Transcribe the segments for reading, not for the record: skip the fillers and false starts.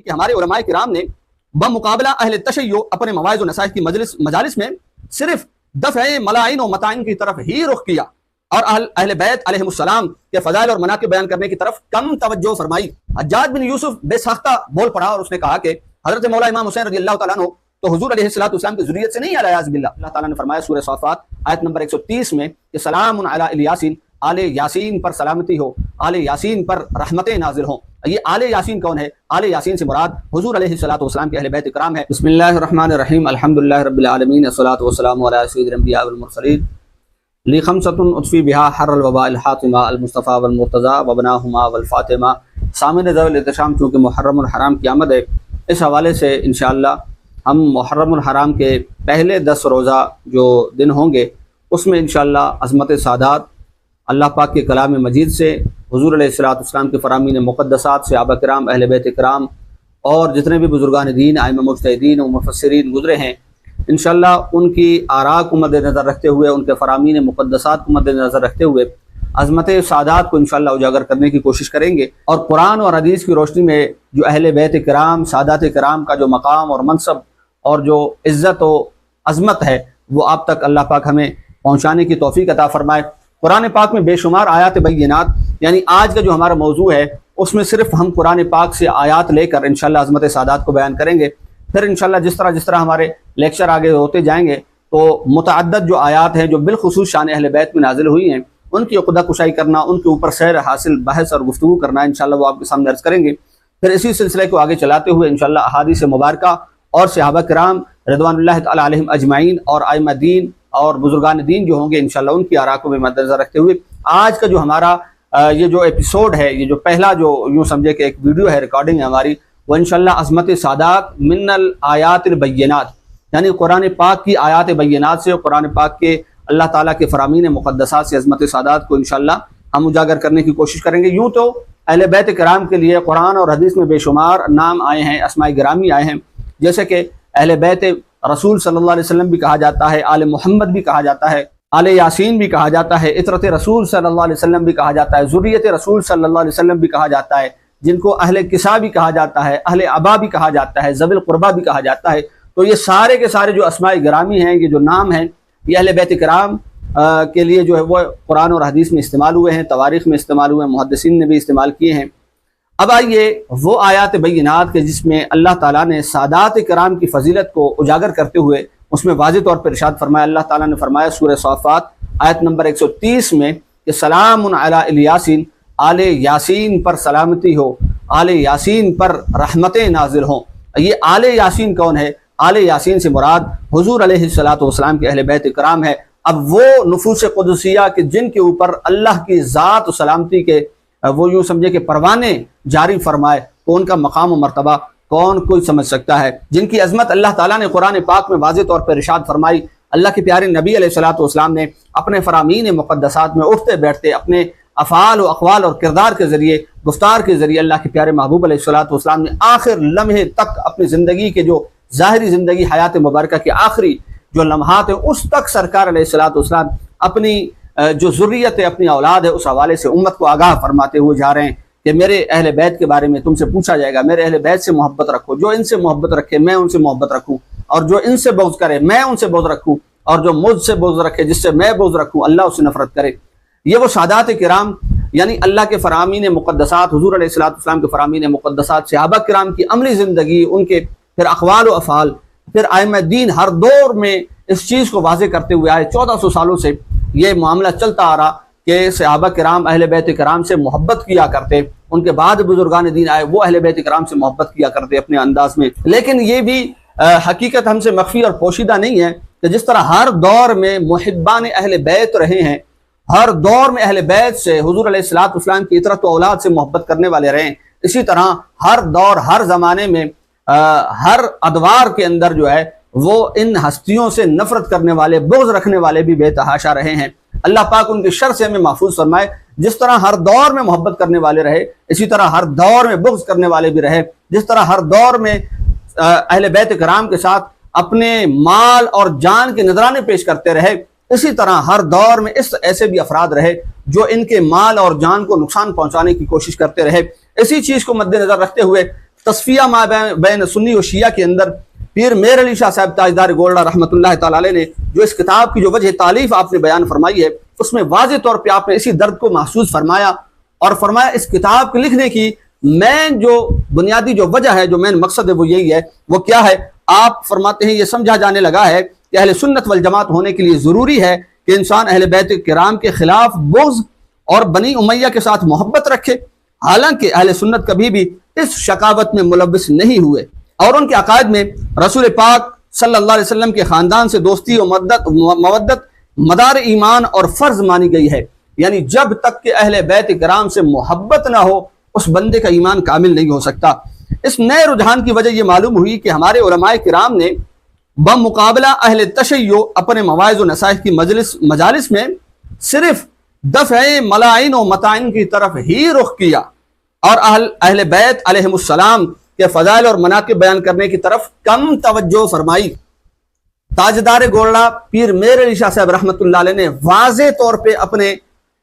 کہ ہمارے علماء کرام نے بمقابلہ اہل تشیع اپنے مواعظ و نصائح کی مجالس میں صرف دفع ملائن و مطائن کی طرف ہی رخ کیا اور اہل بیت علیہم السلام کے فضائل اور مناقب بیان کرنے کی طرف کم توجہ فرمائی۔ حجاج بن یوسف بے ساختہ بول پڑا اور اس نے کہا کہ حضرت مولا امام حسین رضی اللہ تعالیٰ عنہ تو حضور علیہ السلام کی ذریت سے نہیں علیہ عزب اللہ۔ اللہ تعالیٰ نے فرمایا سورہ صافات آیت نمبر 130 میں کہ سلام علی الیاسین، آل یاسین پر سلامتی ہو، آل یاسین پر رحمتیں نازل ہوں۔ یہ آل یاسین کون ہے؟ آل یاسین سے مراد حضور علیہ السلام کے اہل بیت کرام ہے۔ بسم اللہ الرحمن الرحیم، الحمدللہ رب العالمین، الصلاۃ والسلام علی سید الانبیاء والمرسلین، لی خمسۃ اطفی بہا حر الوباء الحاطمہ المصطفیٰ والمرتضیٰ وابناہما والفاطمہ۔ سامعین ذوی الاحترام، چونکہ محرم الحرام کی آمد ہے، اس حوالے سے انشاءاللہ ہم محرم الحرام کے پہلے 10 روزہ جو دن ہوں گے اس میں انشاءاللہ عظمت سادات اللہ پاک کے کلام مجید سے، حضور علیہ السلام کے فرامین مقدسات، صحابہ کرام، اہل بیت کرام اور جتنے بھی بزرگان دین، ائمہ مجتہدین و مفسرین گزرے ہیں، انشاءاللہ ان کی آراء کو مد نظر رکھتے ہوئے، ان کے فرامین مقدسات کو مد نظر رکھتے ہوئے عظمت سادات کو انشاءاللہ اجاگر کرنے کی کوشش کریں گے، اور قرآن اور حدیث کی روشنی میں جو اہل بیت کرام، سادات کرام کا جو مقام اور منصب اور جو عزت و عظمت ہے وہ آپ تک اللہ پاک ہمیں پہنچانے کی توفیق عطا فرمائے۔ قرآن پاک میں بے شمار آیات بینات، یعنی آج کا جو ہمارا موضوع ہے اس میں صرف ہم قرآن پاک سے آیات لے کر انشاءاللہ عظمت سادات کو بیان کریں گے۔ پھر انشاءاللہ جس طرح ہمارے لیکچر آگے ہوتے جائیں گے تو متعدد جو آیات ہیں جو بالخصوص شان اہل بیت میں نازل ہوئی ہیں ان کی عقدہ کشائی کرنا، ان کے اوپر سیر حاصل، بحث اور گفتگو کرنا انشاءاللہ وہ آپ کے سامنے عرض کریں گے۔ پھر اسی سلسلے کو آگے چلاتے ہوئے انشاءاللہ احادیث مبارکہ اور صحابہ کرام رضوان اللہ تعالی علیہم اجمعین اور ائمہ دین اور بزرگان دین جو ہوں گے انشاءاللہ ان کی آراء کو بھی مد نظر رکھتے ہوئے آج کا جو ہمارا یہ جو ایپیسوڈ ہے، یہ جو پہلا جو یوں سمجھے کہ ایک ویڈیو ہے، ریکارڈنگ ہے ہماری، وہ انشاءاللہ عظمت سادات من الآیات البینات، یعنی قرآن پاک کی آیات بینات سے، قرآن پاک کے اللہ تعالیٰ کے فرامین مقدسات سے عظمت سادات کو انشاءاللہ ہم اجاگر کرنے کی کوشش کریں گے۔ یوں تو اہل بیت کرام کے لیے قرآن اور حدیث میں بے شمار نام آئے ہیں، اسماء گرامی آئے ہیں، جیسے کہ اہل بیت رسول صلی اللہ علیہ وسلم بھی کہا جاتا ہے، آل محمد بھی کہا جاتا ہے، آل یاسین بھی کہا جاتا ہے، عطرت رسول صلی اللہ علیہ وسلم بھی کہا جاتا ہے، ذریت رسول صلی اللہ علیہ وسلم بھی کہا جاتا ہے، جن کو اہل کسا بھی کہا جاتا ہے، اہل ابا بھی کہا جاتا ہے، ذوی القربہ بھی کہا جاتا ہے۔ تو یہ سارے کے سارے جو اسماء گرامی ہیں، یہ جو نام ہیں، یہ اہل بیت کرام کے لیے جو ہے وہ قرآن اور حدیث میں استعمال ہوئے ہیں، تواریخ میں استعمال ہوئے ہیں، محدثین نے بھی استعمال کیے ہیں۔ اب آئیے وہ آیات بینات کے جس میں اللہ تعالیٰ نے سادات کرام کی فضیلت کو اجاگر کرتے ہوئے اس میں واضح طور پر ارشاد فرمایا۔ اللہ تعالیٰ نے فرمایا سورہ صافات آیت نمبر 130 میں کہ سلام علی الیاسین، آل یاسین پر سلامتی ہو، آل یاسین پر رحمتیں نازل ہوں۔ یہ آل یاسین کون ہے؟ آل یاسین سے مراد حضور علیہ السلام کے اہل بیت کرام ہے۔ اب وہ نفوس قدسیہ کہ جن کے اوپر اللہ کی ذات و سلامتی کے وہ یوں سمجھے کہ پروانے جاری فرمائے، تو ان کا مقام و مرتبہ کون کوئی سمجھ سکتا ہے، جن کی عظمت اللہ تعالیٰ نے قرآن پاک میں واضح طور پر ارشاد فرمائی۔ اللہ کے پیارے نبی علیہ السلام نے اپنے فرامین مقدسات میں اٹھتے بیٹھتے اپنے افعال و اقوال اور کردار کے ذریعے، گفتار کے ذریعے اللہ کے پیارے محبوب علیہ السلام نے آخر لمحے تک اپنی زندگی کے جو ظاہری زندگی حیات مبارکہ کے آخری جو لمحات ہیں اس تک سرکار علیہ السلام اپنی جو ذریت ہے، اپنی اولاد ہے، اس حوالے سے امت کو آگاہ فرماتے ہوئے جا رہے ہیں کہ میرے اہل بیت کے بارے میں تم سے پوچھا جائے گا، میرے اہل بیت سے محبت رکھو، جو ان سے محبت رکھے میں ان سے محبت رکھوں، اور جو ان سے بغض کرے میں ان سے بغض رکھوں، اور جو مجھ سے بغض رکھے، جس سے میں بغض رکھوں، اللہ اس سے نفرت کرے۔ یہ وہ سادات کرام یعنی اللہ کے فرامین مقدسات، حضور علیہ السلام کے فرامین مقدسات، صحابہ کرام کی عملی زندگی، ان کے پھر اقوال و افعال، پھر ائمہ دین ہر دور میں اس چیز کو واضح کرتے ہوئے آئے۔ 1400 سالوں سے یہ معاملہ چلتا آ رہا کہ صحابہ کرام اہل بیت کرام سے محبت کیا کرتے، ان کے بعد بزرگان دین آئے، وہ اہل بیت کرام سے محبت کیا کرتے اپنے انداز میں۔ لیکن یہ بھی حقیقت ہم سے مخفی اور پوشیدہ نہیں ہے کہ جس طرح ہر دور میں محبان اہل بیت رہے ہیں، ہر دور میں اہل بیت سے، حضور علیہ السلام کی اطرت و اولاد سے محبت کرنے والے رہے ہیں، اسی طرح ہر دور ہر زمانے میں ہر ادوار کے اندر جو ہے وہ ان ہستیوں سے نفرت کرنے والے، بغض رکھنے والے بھی بے تحاشا رہے ہیں۔ اللہ پاک ان کی شر سے ہمیں محفوظ فرمائے۔ جس طرح ہر دور میں محبت کرنے والے رہے، اسی طرح ہر دور میں بغض کرنے والے بھی رہے۔ جس طرح ہر دور میں اہل بیت کرام کے ساتھ اپنے مال اور جان کے نذرانے پیش کرتے رہے، اسی طرح ہر دور میں ایسے بھی افراد رہے جو ان کے مال اور جان کو نقصان پہنچانے کی کوشش کرتے رہے۔ اسی چیز کو مد نظر رکھتے ہوئے تصفیہ ما بین سنی و شیعہ کے اندر پیر میر علی شاہ صاحب تاجدار گولڑا رحمۃ اللہ تعالی علیہ نے جو اس کتاب کی جو وجہ تالیف آپ نے بیان فرمائی ہے، اس میں واضح طور پہ آپ نے اسی درد کو محسوس فرمایا اور فرمایا اس کتاب کے لکھنے کی مین جو بنیادی جو وجہ ہے، جو مین مقصد ہے وہ یہی ہے۔ وہ کیا ہے؟ آپ فرماتے ہیں یہ سمجھا جانے لگا ہے کہ اہل سنت والجماعت ہونے کے لیے ضروری ہے کہ انسان اہل بیت کرام کے خلاف بغض اور بنی امیہ کے ساتھ محبت رکھے، حالانکہ اہل سنت کبھی بھی اس شقاوت میں ملوث نہیں ہوئے اور ان کے عقائد میں رسول پاک صلی اللہ علیہ وسلم کے خاندان سے دوستی و مودت مدار ایمان اور فرض مانی گئی ہے، یعنی جب تک کہ اہل بیت کرام سے محبت نہ ہو اس بندے کا ایمان کامل نہیں ہو سکتا۔ اس نئے رجحان کی وجہ یہ معلوم ہوئی کہ ہمارے علماء کرام نے بمقابلہ اہل تشیع اپنے مواعظ و نصائح کی مجالس میں صرف دفع ملاعین و مطاعن کی طرف ہی رخ کیا اور اہل بیت علیہم السلام کے فضائل اور مناقب بیان کرنے کی طرف کم توجہ فرمائی۔ تاجدار گولڑا پیر میر علی شاہ صاحب رحمۃ اللہ علیہ نے واضح طور پہ اپنے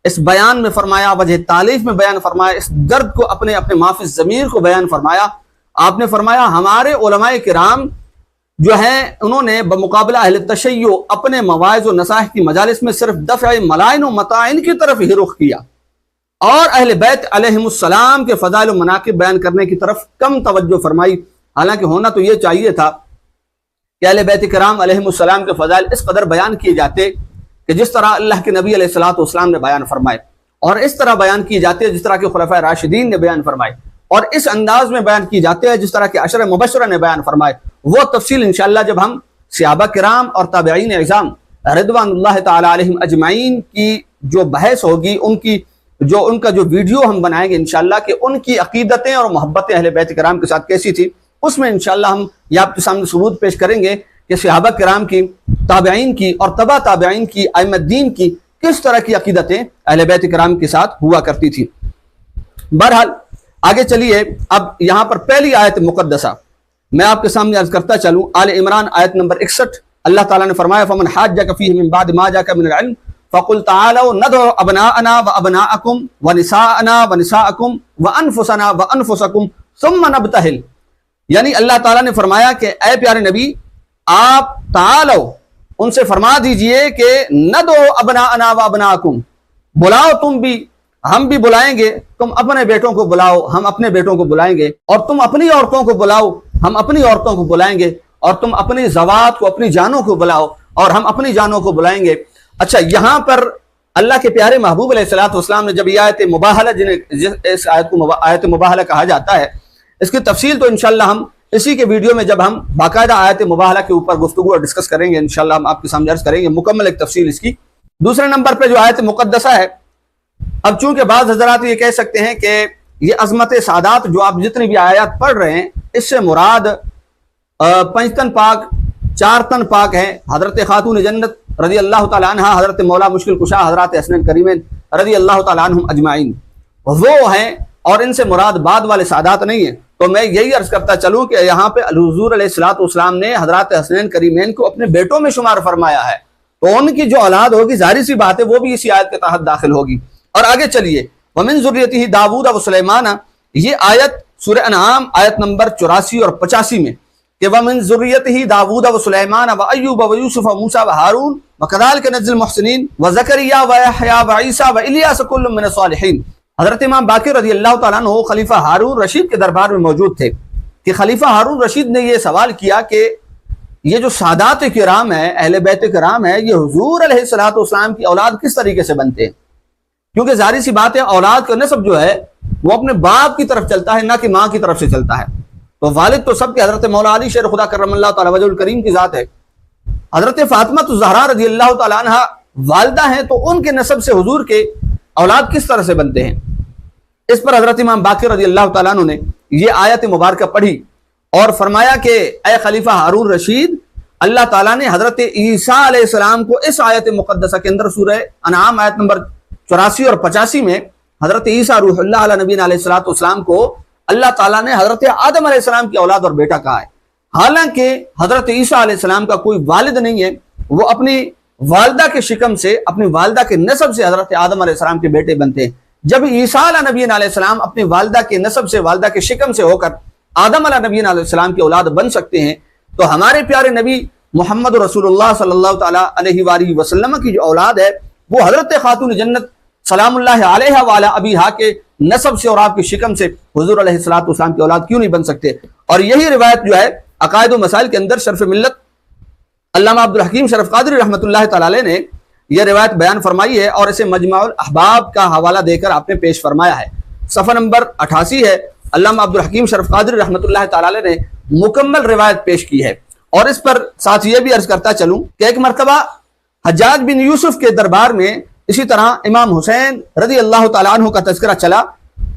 اس بیان میں فرمایا، وجہ تالیف میں بیان فرمایا، اس درد کو اپنے مافی ضمیر کو بیان فرمایا۔ آپ نے فرمایا ہمارے علماء کرام جو ہیں انہوں نے بمقابلہ اہل تشیع اپنے مواعظ و نصائح کی مجالس میں صرف دفع ملاعن و مطاعن کی طرف ہی رخ کیا اور اہل بیت علیہم السلام کے فضائل و مناقب بیان کرنے کی طرف کم توجہ فرمائی، حالانکہ ہونا تو یہ چاہیے تھا کہ اہل بیت کرام علیہم السلام کے فضائل اس قدر بیان کیے جاتے کہ جس طرح اللہ کے نبی علیہ الصلوۃ والسلام نے بیان فرمائے، اور اس طرح بیان کیے جاتے ہیں جس طرح کے خلفائے راشدین نے بیان فرمائے، اور اس انداز میں بیان کی جاتے ہیں جس طرح کے عشر مبشرہ نے بیان فرمائے۔ وہ تفصیل انشاءاللہ جب ہم صحابہ کرام اور تابعین اعظام رضوان اللہ تعالی علیہم اجمعین کی جو بحث ہوگی، ان کا جو ویڈیو ہم بنائیں گے انشاءاللہ کہ ان کی عقیدتیں اور محبتیں اہل بیت کرام کے ساتھ کیسی تھی، اس میں انشاءاللہ ہم یہ آپ کے سامنے ثبوت پیش کریں گے کہ صحابہ کرام کی، تابعین کی اور تبع تابعین کی، ائمہ دین کی کس طرح کی عقیدتیں اہل بیت کرام کے ساتھ ہوا کرتی تھی۔ بہرحال آگے چلیے، اب یہاں پر پہلی آیت مقدسہ میں آپ کے سامنے عرض کرتا چلوں، آل عمران آیت نمبر 61، اللہ تعالیٰ نے فرمایا فمن حاجک فیہ من بعد ما جاءک من العلم فقل تعالوا ندعو ابناءنا وابناءکم ونساءنا ونساءکم وانفسنا وانفسکم ثم نبتہل، یعنی اللہ تعالیٰ نے فرمایا کہ اے پیارے نبی آپ تعالو ان سے فرما دیجئے کہ ندعو ابناءنا وابناءکم، بلاؤ تم بھی ہم بھی بلائیں گے، تم اپنے بیٹوں کو بلاؤ ہم اپنے بیٹوں کو بلائیں گے، اور تم اپنی عورتوں کو بلاؤ ہم اپنی عورتوں کو بلائیں گے، اور تم اپنی زوات کو اپنی جانوں کو بلاؤ اور ہم اپنی جانوں کو بلائیں گے۔ اچھا، یہاں پر اللہ کے پیارے محبوب علیہ الصلوۃ والسلام نے جب یہ آیت مباہلہ اس آیت کو آیت مباہلہ کہا جاتا ہے، اس کی تفصیل تو انشاءاللہ ہم اسی کے ویڈیو میں جب ہم باقاعدہ آیت مباہلہ کے اوپر گفتگو اور ڈسکس کریں گے انشاءاللہ ہم آپ کے سامنے عرض کریں گے مکمل ایک تفصیل اس کی۔ دوسرے نمبر پہ جو آیت مقدسہ ہے، اب چونکہ بعض حضرات یہ کہہ سکتے ہیں کہ یہ عظمت سعادات جو آپ جتنی بھی آیات پڑھ رہے ہیں اس سے مراد 5 تن پاک 4 تن پاک ہیں، حضرت خاتون جنت رضی اللہ تعالیٰ عنہ، حضرت مولا مشکل کشا حضرات حسنین کریمین رضی اللہ تعالیٰ عنہم اجمعین، وہ ہیں اور ان سے مراد بعد والے سعادات نہیں ہیں۔ تو میں یہی عرض کرتا چلوں کہ یہاں پہ حضور علیہ الصلوۃ والسلام نے حضرات حسنین کریمین کو اپنے بیٹوں میں شمار فرمایا ہے، تو ان کی جو اولاد ہوگی ظاہر سی بات ہے وہ بھی اسی آیت کے تحت داخل ہوگی۔ اور آگے چلیے، وَمِن ذُرِّيَّتِهِ داؤد وسلیمان، یہ آیت سورہ انعام آیت نمبر 84 اور 85 میں کہ وَمِن ذُرِّيَّتِهِ داؤد وسلیمان وَأَيُّوبَ وَيُوسُفَ وَمُوسَى وَهَارُونَ وَكَذَلِكَ نَجْزِي الْمُحْسِنِينَ وَزَكَرِيَّا وَيَحْيَىٰ وَعِيسَىٰ وَإِلْيَاسَ كُلٌّ مِّنَ الصَّالِحِينَ۔ حضرت امام باقر رضی اللہ تعالیٰ عنہ خلیفہ ہارون رشید کے دربار میں موجود تھے کہ خلیفہ ہارون رشید نے یہ سوال کیا کہ یہ جو سادات کرام ہیں، اہل بیت کرام ہیں، یہ حضور علیہ الصلوۃ والسلام کی اولاد کس طریقے سے بنتے ہیں؟ کیونکہ ظاہر سی بات ہے اولاد کا نسب جو ہے وہ اپنے باپ کی طرف چلتا ہے، نہ کہ ماں کی طرف سے چلتا ہے۔ تو والد تو سب کے حضرت مولا علی شیر خدا کرم اللہ تعالی وجہ الکریم کی ذات ہے۔ حضرت فاطمہ الزہرا رضی اللہ تعالیٰ عنہ والدہ ہیں، تو ان کے نسب سے حضور کے اولاد کس طرح سے بنتے ہیں؟ اس پر حضرت امام باقر رضی اللہ تعالیٰ عنہ نے یہ آیت مبارکہ پڑھی اور فرمایا کہ اے خلیفہ ہارون رشید، اللہ تعالیٰ نے حضرت عیسیٰ علیہ السلام کو اس آیت مقدسہ کے اندر سورہ انعام آیت نمبر 84 اور 85 میں حضرت عیسیٰ روح اللہ علیہ نبی علیہ الصلوۃ والسلام کو اللہ تعالیٰ نے حضرت آدم علیہ السلام کی اولاد اور بیٹا کہا ہے، حالانکہ حضرت عیسیٰ علیہ السلام کا کوئی والد نہیں ہے، وہ اپنی والدہ کے شکم سے، اپنی والدہ کے نسب سے حضرت آدم علیہ السلام کے بیٹے بنتے ہیں۔ جب عیسیٰ علیہ نبی علیہ السلام اپنی والدہ کے نسب سے، والدہ کے شکم سے ہو کر آدم علیہ نبی علیہ السلام کی اولاد بن سکتے ہیں، تو ہمارے پیارے نبی محمد رسول اللہ صلی اللہ تعالیٰ علیہ وآلہ وسلم کی جو اولاد ہے وہ حضرت خاتون جنت سلام اللہ علیہ وعلی ابیہا کے نسب سے اور آپ کی شکم سے حضور علیہ السلام کی اولاد کیوں نہیں بن سکتے؟ اور یہی روایت جو ہے عقائد و مسائل کے اندر شرف ملت علامہ عبدالحکیم شرف قادری رحمۃ اللہ تعالی علیہ نے یہ روایت بیان فرمائی ہے، اور اسے مجمع الاحباب کا حوالہ دے کر آپ نے پیش فرمایا ہے۔ صفحہ نمبر 88 ہے، علامہ عبدالحکیم شرف قادری رحمۃ اللہ تعالی علیہ نے مکمل روایت پیش کی ہے۔ اور اس پر ساتھ یہ بھی عرض کرتا چلوں کہ ایک مرتبہ حجاج بن یوسف کے دربار میں اسی طرح امام حسین رضی اللہ تعالیٰ عنہ کا تذکرہ چلا،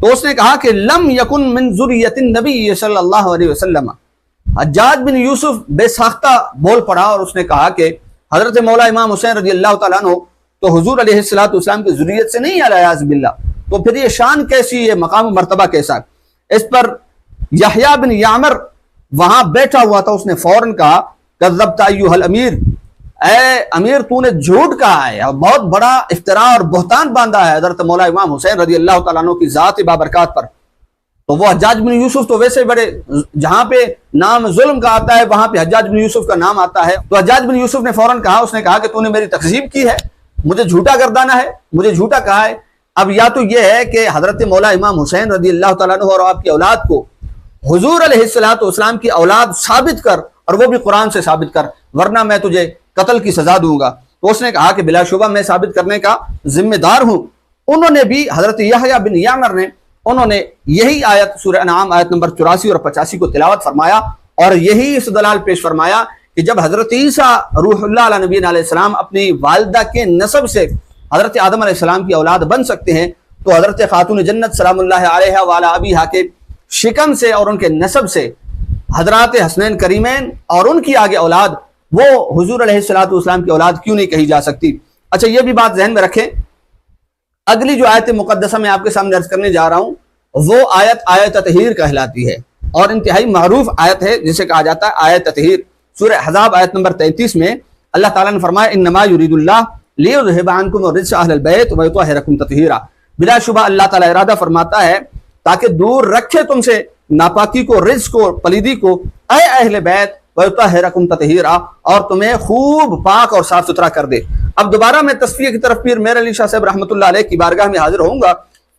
تو اس نے کہا کہ لم یکن من ذریۃ النبی صلی اللہ علیہ وسلم۔ حجاج بن یوسف بے ساختہ بول پڑا اور اس نے کہا کہ حضرت مولا امام حسین رضی اللہ تعالیٰ عنہ تو حضور علیہ السلام کی ذریت سے نہیں، علیہ باللہ، تو پھر یہ شان کیسی، یہ مقام و مرتبہ کیسا؟ اس پر یحییٰ بن یعمر وہاں بیٹھا ہوا تھا، اس نے فوراً کہا کذبت ایھا الامیر، اے امیر تو نے جھوٹ کہا ہے اور بہت بڑا افتراء اور بہتان باندھا ہے حضرت مولا امام حسین رضی اللہ تعالیٰ عنہ کی ذات بابرکات پر۔ تو وہ حجاج بن یوسف تو ویسے بڑے، جہاں پہ نام ظلم کا آتا ہے وہاں پہ حجاج بن یوسف کا نام آتا ہے، تو حجاج بن یوسف نے فوراً کہا، اس نے کہا کہ تو نے میری تکذیب کی ہے، مجھے جھوٹا گردانا ہے، مجھے جھوٹا کہا ہے۔ اب یا تو یہ ہے کہ حضرت مولا امام حسین رضی اللہ تعالیٰ عنہ اور آپ کی اولاد کو حضور علیہ السلام کی اولاد ثابت کر، اور وہ بھی قرآن سے ثابت کر، ورنہ میں تجھے قتل کی سزا دوں گا۔ تو اس نے کہا کہ بلا شبہ میں ثابت کرنے کا ذمہ دار ہوں۔ انہوں نے بھی، حضرت یحییٰ بن یعمر نے، انہوں نے یہی آیت سورہ انعام آیت نمبر 84 اور 85 کو تلاوت فرمایا، اور یہی استدلال پیش فرمایا کہ جب حضرت عیسیٰ روح اللہ علیہ نبی علیہ السلام اپنی والدہ کے نسب سے حضرت آدم علیہ السلام کی اولاد بن سکتے ہیں، تو حضرت خاتون جنت سلام اللہ علیہ وعلی ابیہا کے شکم سے اور ان کے نسب سے حضرات حسنین کریمین اور ان کی آگے اولاد وہ حضور علیہ السلام کی اولاد کیوں نہیں کہی جا سکتی؟ اچھا یہ بھی بات ذہن میں رکھیں، اگلی جو آیت مقدسہ میں آپ کے سامنے عرض کرنے جا رہا ہوں وہ آیت تطہیر کہلاتی ہے، اور انتہائی معروف آیت ہے جسے کہا جاتا ہے آیت تطہیر۔ سورہ احزاب آیت نمبر 33 میں اللہ تعالیٰ نے فرمایا انما یرید اللہ لیذھب عنکم الرجس اہل البیت ویطہرکم تطہیرا، بلا شبہ اللہ تعالیٰ ارادہ فرماتا ہے تاکہ دور رکھے تم سے ناپاکی کو، رجس کو، پلیدی کو، اے اہل بیت ویطہرکم تطہیرا، اور تمہیں خوب پاک اور صاف ستھرا کر دے۔ اب دوبارہ میں تصفیہ کی طرف پیر میر علی شاہ صاحب رحمۃ اللہ علیہ کی بارگاہ میں حاضر ہوں گا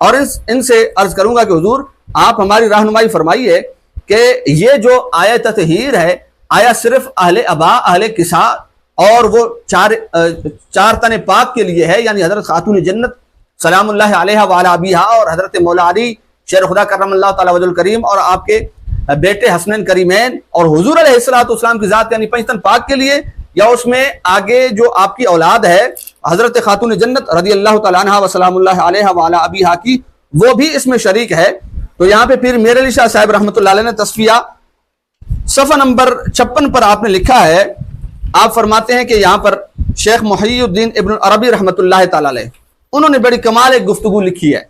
اور ان سے عرض کروں گا کہ حضور آپ ہماری رہنمائی فرمائیے کہ یہ جو آیت تطہیر ہے، آیا صرف اہل ابا، اہل کسا اور وہ چار تن پاک کے لیے ہے، یعنی حضرت خاتون جنت سلام اللہ علیہ وعلی ابیہا اور حضرت مولا علی شیر خدا کرم اللہ تعالی وجہ الکریم اور آپ کے بیٹے حسنین کریمین اور حضور علیہ السلام کی ذات یعنی پنج تن پاک کے لیے، یا اس میں آگے جو آپ کی اولاد ہے حضرت خاتون جنت رضی اللہ تعالیٰ عنہ وسلام اللہ علیہ وعلی ابیہا کی، وہ بھی اس میں شریک ہے؟ تو یہاں پہ پھر میر علی شاہ صاحب رحمۃ اللہ علیہ نے تصفیہ صفحہ نمبر 56 پر آپ نے لکھا ہے، آپ فرماتے ہیں کہ یہاں پر شیخ محی الدین ابن عربی رحمۃ اللہ تعالی علیہ انہوں نے بڑی کمال ایک گفتگو لکھی ہے۔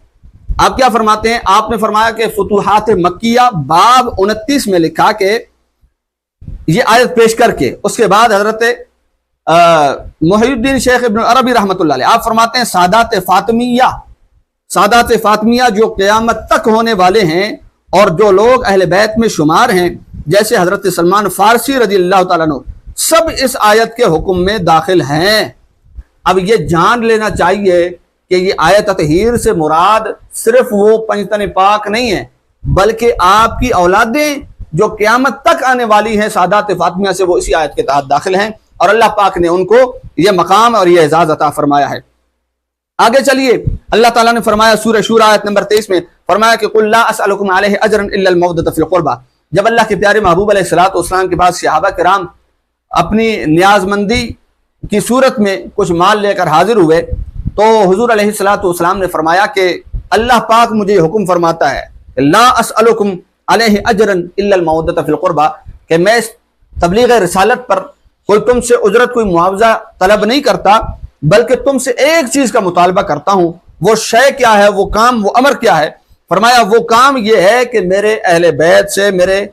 آپ کیا فرماتے ہیں؟ آپ نے فرمایا کہ فتوحات مکیہ باب 29 میں لکھا کہ یہ آیت پیش کر کے اس کے بعد حضرت محی الدین شیخ ابن عربی رحمۃ اللہ علیہ آپ فرماتے ہیں سادات فاطمیہ جو قیامت تک ہونے والے ہیں اور جو لوگ اہل بیت میں شمار ہیں جیسے حضرت سلمان فارسی رضی اللہ تعالیٰ عنہ، سب اس آیت کے حکم میں داخل ہیں۔ اب یہ جان لینا چاہیے کہ یہ آیت تطہیر سے مراد صرف وہ پنج تن پاک نہیں ہے، بلکہ آپ کی اولادیں جو قیامت تک آنے والی ہیں سادات فاطمیہ سے، وہ اسی آیت کے تحت داخل ہیں، اور اللہ پاک نے ان کو یہ مقام اور یہ اعزاز عطا فرمایا ہے۔ آگے چلیے، اللہ تعالیٰ نے فرمایا سورہ شورى آیت نمبر 23 میں فرمایا کہ قل لا اسألکم علیہ اجرا الا المودۃ فی القربى۔ جب اللہ کے پیارے محبوب علیہ السلام کے پاس صحابہ کرام اپنی نیاز مندی کی صورت میں کچھ مال لے کر حاضر ہوئے تو حضور علیہ السلام نے فرمایا کہ اللہ پاک مجھے حکم فرماتا ہے لا اسألکم علیہ اجرا الا المودۃ فی القربى، کہ میں اس تبلیغ رسالت پر کوئی تم سے اجرت، کوئی معاوضہ طلب نہیں کرتا، بلکہ تم سے ایک چیز کا مطالبہ کرتا ہوں۔ وہ شے کیا ہے، وہ کام، وہ امر کیا ہے؟ فرمایا وہ کام یہ ہے کہ میرے اہل بیت سے، میرے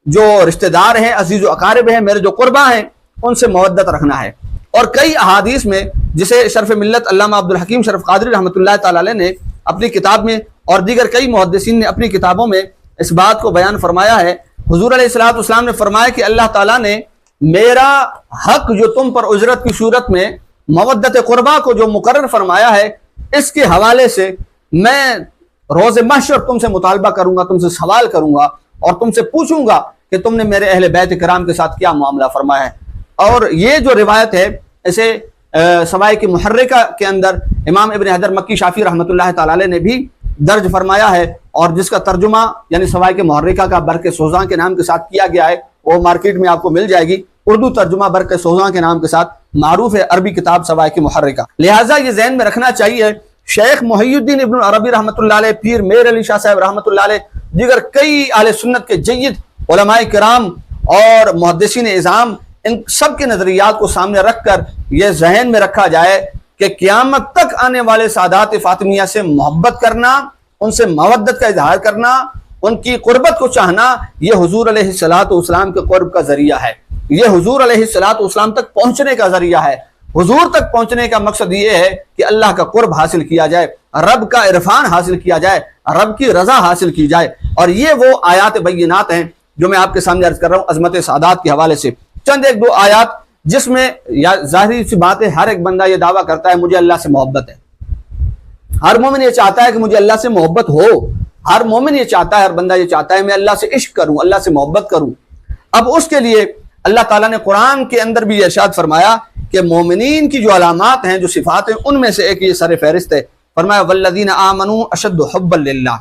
جو رشتہ دار ہیں، عزیز و اقارب ہیں، میرے جو قربا ہیں، ان سے مودت رکھنا ہے۔ اور کئی احادیث میں جسے شرف ملت علامہ عبدالحکیم شرف قادری رحمۃ اللہ تعالی علیہ نے اپنی کتاب میں اور دیگر کئی محدثین نے اپنی کتابوں میں اس بات کو بیان فرمایا ہے۔ حضور علیہ الصلوۃ والسلام نے فرمایا کہ اللہ تعالیٰ نے میرا حق جو تم پر اجرت کی صورت میں مودت قربا کو جو مقرر فرمایا ہے، اس کے حوالے سے میں روز محشر تم سے مطالبہ کروں گا، تم سے سوال کروں گا اور تم سے پوچھوں گا کہ تم نے میرے اہل بیت کرام کے ساتھ کیا معاملہ فرمایا ہے۔ اور یہ جو روایت ہے اسے سوائے کی محرکہ کے اندر امام ابن حجر مکی شافعی رحمۃ اللہ تعالی علیہ نے بھی درج فرمایا ہے، اور جس کا ترجمہ یعنی سوائے کے محرکہ کا برق سوزاں کے نام کے ساتھ کیا گیا ہے، وہ مارکیٹ میں آپ کو مل جائے گی۔ اردو ترجمہ برق سوزاں کے نام کے ساتھ معروف ہے عربی کتاب سوائے کی محرکہ۔ لہٰذا یہ ذہن میں رکھنا چاہیے، شیخ محی الدین ابن عربی رحمۃ اللہ علیہ، پیر میر علی شاہ صاحب رحمۃ اللہ علیہ، دیگر کئی اہل سنت کے جید علماء کرام اور محدثین اعظام، ان سب کے نظریات کو سامنے رکھ کر یہ ذہن میں رکھا جائے کہ قیامت تک آنے والے سادات فاطمیہ سے محبت کرنا، ان سے مودت کا اظہار کرنا، ان کی قربت کو چاہنا، یہ حضور علیہ الصلوۃ والسلام کے قرب کا ذریعہ ہے، یہ حضور علیہ الصلوۃ والسلام تک پہنچنے کا ذریعہ ہے۔ حضور تک پہنچنے کا مقصد یہ ہے کہ اللہ کا قرب حاصل کیا جائے، رب کا عرفان حاصل کیا جائے، رب کی رضا حاصل کی جائے۔ اور یہ وہ آیات بینات ہیں جو میں آپ کے سامنے عرض کر رہا ہوں عظمت سادات کے حوالے سے۔ چند ایک دو آیات جس میں ظاہری سی بات ہے، ہر ایک بندہ یہ دعویٰ کرتا ہے مجھے اللہ سے محبت ہے، ہر مومن یہ چاہتا ہے کہ مجھے اللہ سے محبت ہو، ہر مومن یہ چاہتا ہے، ہر بندہ یہ چاہتا ہے میں اللہ سے عشق کروں، اللہ سے محبت کروں۔ اب اس کے لیے اللہ تعالیٰ نے قرآن کے اندر بھی ارشاد فرمایا کہ مومنین کی جو علامات ہیں، جو صفات ہیں، ان میں سے ایک یہ سر فہرست ہے۔ فرمایا والذین آمنوا اشد حبا للہ،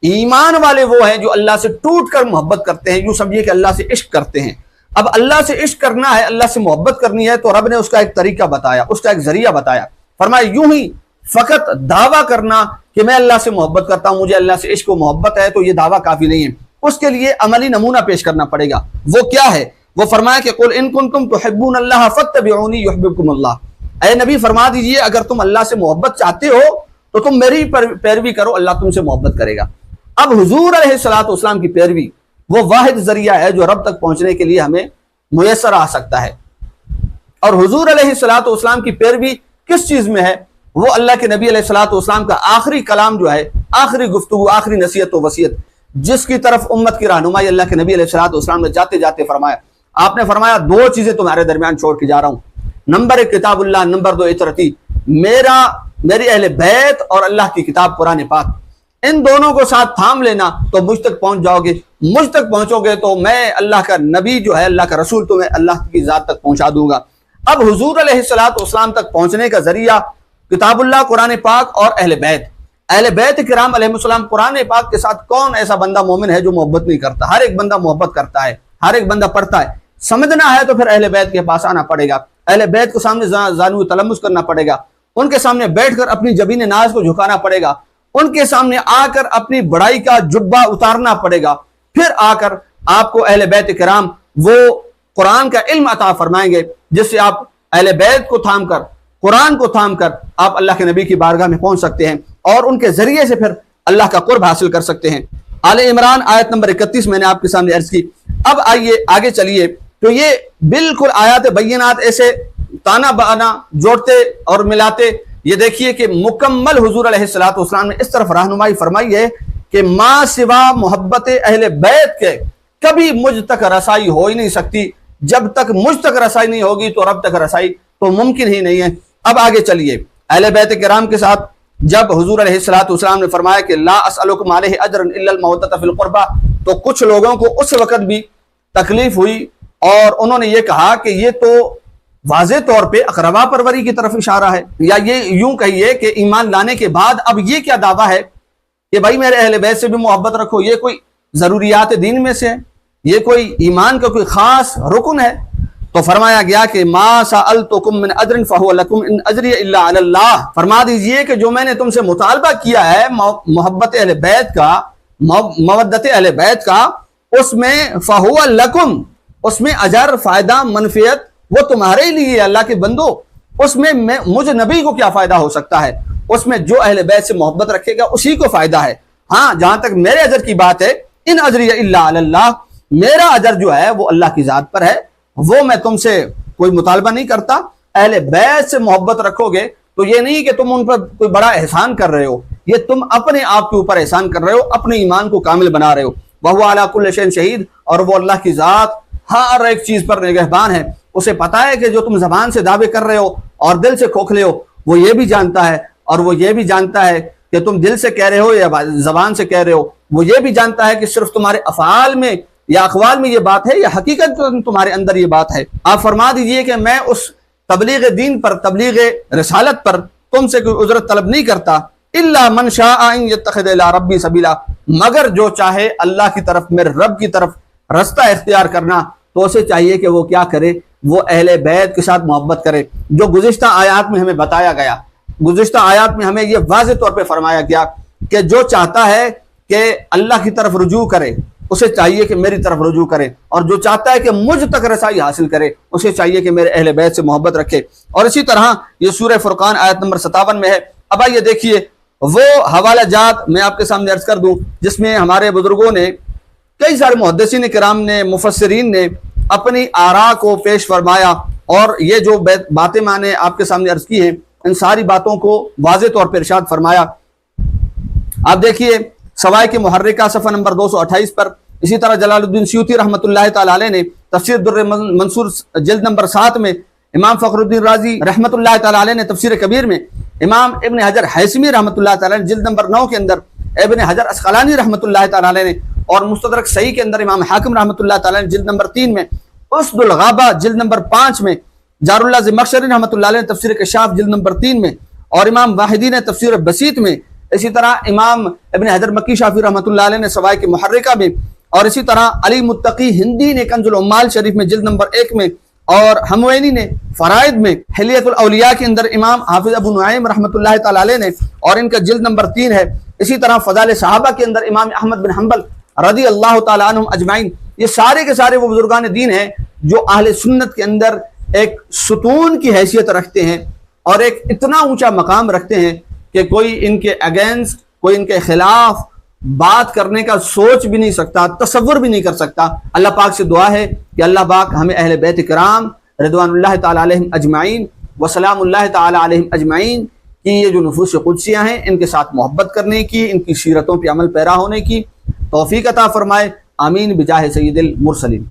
ایمان والے وہ ہیں جو اللہ سے ٹوٹ کر محبت کرتے ہیں، یوں سمجھیے کہ اللہ سے عشق کرتے ہیں۔ اب اللہ سے عشق کرنا ہے، اللہ سے محبت کرنی ہے، تو رب نے اس کا ایک طریقہ بتایا، اس کا ایک ذریعہ بتایا۔ فرمایا یوں ہی فقط دعویٰ کرنا کہ میں اللہ سے محبت کرتا ہوں، مجھے اللہ سے عشق و محبت ہے، تو یہ دعویٰ کافی نہیں ہے، اس کے لیے عملی نمونہ پیش کرنا پڑے گا۔ وہ کیا ہے؟ وہ فرمایا کہ قل ان کنتم تحبون اللہ فاتبعونی یحببکم اللہ، اے نبی فرما دیجئے اگر تم اللہ سے محبت چاہتے ہو تو تم میری پیروی کرو، اللہ تم سے محبت کرے گا۔ اب حضور علیہ الصلوۃ والسلام کی پیروی وہ واحد ذریعہ ہے جو رب تک پہنچنے کے لیے ہمیں میسر آ سکتا ہے۔ اور حضور علیہ الصلوۃ والسلام کی پیروی کس چیز میں ہے؟ وہ اللہ کے نبی علیہ الصلوۃ والسلام کا آخری کلام جو ہے، آخری گفتگو، آخری نصیحت و وصیت، جس کی طرف امت کی رہنمائی اللہ کے نبی علیہ الصلوۃ والسلام نے جاتے جاتے فرمایا، آپ نے فرمایا دو چیزیں تمہارے درمیان چھوڑ کے جا رہا ہوں، نمبر ایک کتاب اللہ، نمبر دو اطرتی، میری اہل بیت اور اللہ کی کتاب قرآن پاک، ان دونوں کو ساتھ تھام لینا تو مجھ تک پہنچ جاؤ گے، مجھ تک پہنچو گے تو میں اللہ کا نبی جو ہے، اللہ کا رسول تمہیں اللہ کی ذات تک پہنچا دوں گا۔ اب حضور علیہ الصلوۃ والسلام تک پہنچنے کا ذریعہ کتاب اللہ، قرآن پاک اور اہل بیت کرام علیہ السلام۔ قرآن پاک کے ساتھ کون ایسا بندہ مومن ہے جو محبت نہیں کرتا؟ ہر ایک بندہ محبت کرتا ہے، ہر ایک بندہ پڑھتا ہے۔ سمجھنا ہے تو پھر اہل بیت کے پاس آنا پڑے گا، اہل بیت کے سامنے زانو تلمس کرنا پڑے گا، ان کے سامنے بیٹھ کر اپنی جبین ناز کو جھکانا پڑے گا، ان کے سامنے آ کر اپنی بڑائی کا جبہ اتارنا پڑے گا، پھر آ کر آپ کو اہل بیت کرام وہ قرآن کا علم عطا فرمائیں گے، جس سے آپ اہل بیت کو تھام کر، قرآن کو تھام کر آپ اللہ کے نبی کی بارگاہ میں پہنچ سکتے ہیں، اور ان کے ذریعے سے پھر اللہ کا قرب حاصل کر سکتے ہیں۔ آل عمران آیت نمبر 31 میں نے آپ کے سامنے عرض کی۔ اب آئیے آگے چلیے، تو یہ بالکل آیات بینات ایسے تانا بانا جوڑتے اور ملاتے، یہ دیکھیے کہ مکمل حضور علیہ الصلوۃ والسلام نے اس طرف رہنمائی فرمائی ہے کہ ما سوا محبت اہل بیت کے کبھی مجھ تک رسائی ہو ہی نہیں سکتی، جب تک مجھ تک رسائی نہیں ہوگی تو رب تک رسائی تو ممکن ہی نہیں ہے۔ اب آگے چلیے، اہل بیت کرام کے ساتھ جب حضور علیہ الصلوۃ والسلام نے فرمایا کہ لا اسألکم علیہ اجرا الا المودۃ فی القربى، تو کچھ لوگوں کو اس وقت بھی تکلیف ہوئی اور انہوں نے یہ کہا کہ یہ تو واضح طور پہ اقربا پروری کی طرف اشارہ ہے، یا یہ یوں کہیے کہ ایمان لانے کے بعد اب یہ کیا دعویٰ ہے کہ بھائی میرے اہل بیت سے بھی محبت رکھو، یہ کوئی ضروریات دین میں سے ہے، یہ کوئی ایمان کا کوئی خاص رکن ہے؟ تو فرمایا گیا کہ ما سألتکم من اجر فہو لکم ان اجری الا علی اللہ، فرما دیجئے کہ جو میں نے تم سے مطالبہ کیا ہے محبت اہل بیت کا، مودت اہل بیت کا، اس میں فہو لکم، اس میں اجر، فائدہ، منفعت وہ تمہارے لیے، اللہ کے بندو، اس میں مجھ نبی کو کیا فائدہ ہو سکتا ہے؟ اس میں جو اہل بیت سے محبت رکھے گا اسی کو فائدہ ہے۔ ہاں جہاں تک میرے اجر کی بات ہے، ان اجری الا علی اللہ، میرا اجر جو ہے وہ اللہ کی ذات پر ہے، وہ میں تم سے کوئی مطالبہ نہیں کرتا۔ اہل بیت سے محبت رکھو گے تو یہ نہیں کہ تم ان پر کوئی بڑا احسان کر رہے ہو، یہ تم اپنے آپ کے اوپر احسان کر رہے ہو، اپنے ایمان کو کامل بنا رہے ہو۔ وَهُوَ عَلَى كُلِّ شَيْءٍ شَهِيدٌ، اور وہ اللہ کی ذات ہر ایک چیز پر نگہبان ہے۔ اسے پتہ ہے کہ جو تم زبان سے دعوے کر رہے ہو اور دل سے کھوکھلے ہو وہ یہ بھی جانتا ہے، اور وہ یہ بھی جانتا ہے کہ تم دل سے کہہ رہے ہو یا زبان سے کہہ رہے ہو، وہ یہ بھی جانتا ہے کہ صرف تمہارے افعال میں یا اقوال میں یہ بات ہے یا حقیقت تمہارے اندر یہ بات ہے۔ آپ فرما دیجئے کہ میں اس تبلیغ دین پر، تبلیغ رسالت پر تم سے کوئی اجرت طلب نہیں کرتا، الا من شاء ان يتخذ الى ربی سبیلا، مگر جو چاہے اللہ کی طرف، میرے رب کی طرف رستہ اختیار کرنا، تو اسے چاہیے کہ وہ کیا کرے، وہ اہل بیت کے ساتھ محبت کرے۔ جو گزشتہ آیات میں ہمیں بتایا گیا، گزشتہ آیات میں ہمیں یہ واضح طور پہ فرمایا گیا کہ جو چاہتا ہے کہ اللہ کی طرف رجوع کرے اسے چاہیے کہ میری طرف رجوع کرے، اور جو چاہتا ہے کہ مجھ تک رسائی حاصل کرے اسے چاہیے کہ میرے اہل بیت سے محبت رکھے۔ اور اسی طرح یہ سورہ فرقان آیت نمبر 57 میں ہے۔ اب آئیے دیکھیے وہ حوالہ جات میں آپ کے سامنے عرض کر دوں جس میں ہمارے بزرگوں نے، کئی سارے محدثین کرام نے، مفسرین نے اپنی آراء کو پیش فرمایا، اور یہ جو باتیں میں نے آپ کے سامنے عرض کی ہیں ان ساری باتوں کو واضح طور پر ارشاد فرمایا۔ آپ دیکھیے سوائے کے محرکہ صفحہ نمبر 228 پر، اسی طرح جلال الدین سیوطی رحمۃ اللہ تعالی علیہ نے تفسیر در منصور جلد نمبر 7 میں، امام فخر الدین رازی رحمۃ اللہ تعالی علیہ نے تفسیر کبیر میں، امام ابن حجر حیثمی رحمۃ اللہ تعالی علیہ جلد نمبر 9 کے اندر، ابن حجر اسقلانی رحمۃ اللہ تعالی علیہ نے، اور مستدرک صحیح کے اندر امام حاکم رحمۃ اللہ تعالی علیہ جلد نمبر 3 میں، اسد الغابہ جلد نمبر 5 میں، جار اللہ زمخشری رحمۃ اللہ علیہ نے تفسیر کشاف جلد نمبر 3 میں، اور امام واحدی نے تفسیر بسیط میں، اسی طرح امام ابن حجر مکی شافی رحمۃ اللہ علیہ نے سوائے کے محرکہ میں، اور اسی طرح علی متقی ہندی نے کنز العمال شریف میں جلد نمبر 1 میں، اور ہموینی نے فرائد میں، حلیت الاولیاء کے اندر امام حافظ ابو نعیم رحمۃ اللہ تعالی علیہ نے، اور ان کا جلد نمبر 3 ہے۔ اسی طرح فضائل صحابہ کے اندر امام احمد بن حنبل رضی اللہ تعالی عنہم اجمعین، یہ سارے کے سارے وہ بزرگان دین ہیں جو اہل سنت کے اندر ایک ستون کی حیثیت رکھتے ہیں اور ایک اتنا اونچا مقام رکھتے ہیں کہ کوئی ان کے اگینسٹ، کوئی ان کے خلاف بات کرنے کا سوچ بھی نہیں سکتا، تصور بھی نہیں کر سکتا۔ اللہ پاک سے دعا ہے کہ اللہ پاک ہمیں اہل بیت کرام رضوان اللہ تعالی علیہم اجمعین وسلام اللہ تعالی علیہم اجمعین کی یہ جو نفوس قدسیاں ہیں ان کے ساتھ محبت کرنے کی، ان کی سیرتوں پہ عمل پیرا ہونے کی توفیق عطا فرمائے، آمین بجاہ سید المرسلین۔